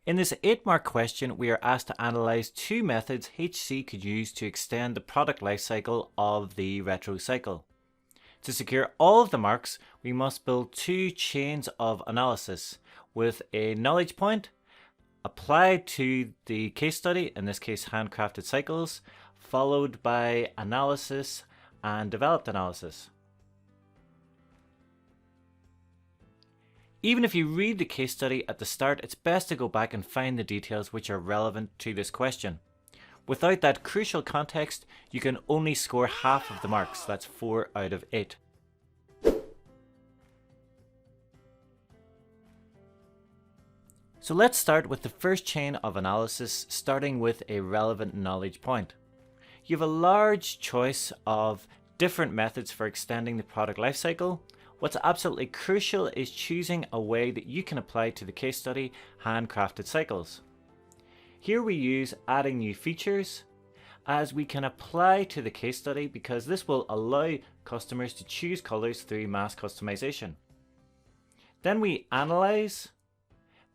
In this 8-mark question, we are asked to analyse two methods HC could use to extend the product life cycle of the retro cycle. To secure all of the marks, we must build two chains of analysis with a knowledge point applied to the case study, in this case handcrafted cycles, followed by analysis and developed analysis. Even if you read the case study at the start, it's best to go back and find the details which are relevant to this question. Without that crucial context, you can only score half of the marks, that's 4 out of 8. So let's start with the first chain of analysis, starting with a relevant knowledge point. You have a large choice of different methods for extending the product lifecycle. What's absolutely crucial is choosing a way that you can apply to the case study handcrafted cycles. Here we use adding new features, as we can apply to the case study because this will allow customers to choose colors through mass customization. Then we analyze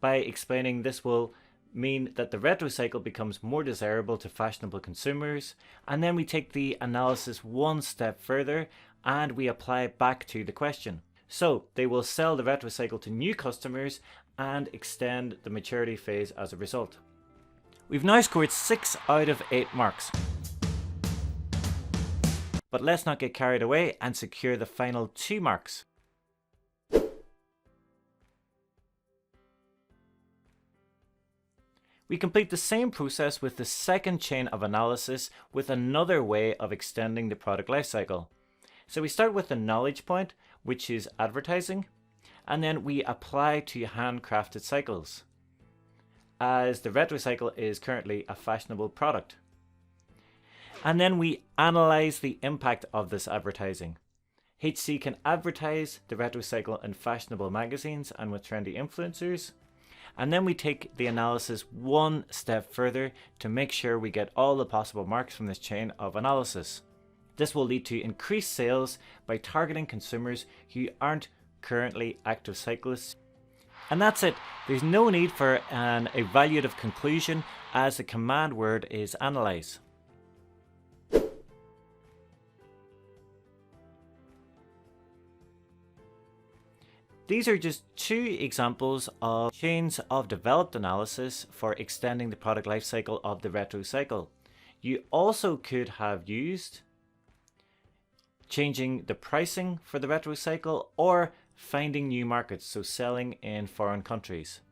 by explaining this will mean that the retro cycle becomes more desirable to fashionable consumers, and then we take the analysis one step further and we apply it back to the question. So they will sell the retro cycle to new customers and extend the maturity phase as a result. We've now scored 6 out of 8 marks. But let's not get carried away and secure the final 2 marks. We complete the same process with the second chain of analysis with another way of extending the product lifecycle. So we start with the knowledge point, which is advertising, and then we apply to handcrafted cycles, as the retro cycle is currently a fashionable product. And then we analyze the impact of this advertising. HC can advertise the retro cycle in fashionable magazines and with trendy influencers. And then we take the analysis one step further to make sure we get all the possible marks from this chain of analysis. This will lead to increased sales by targeting consumers who aren't currently active cyclists. And that's it. There's no need for an evaluative conclusion, as the command word is analyze. These are just 2 examples of chains of developed analysis for extending the product lifecycle of the retro cycle. You also could have used changing the pricing for the retro cycle or finding new markets, so selling in foreign countries.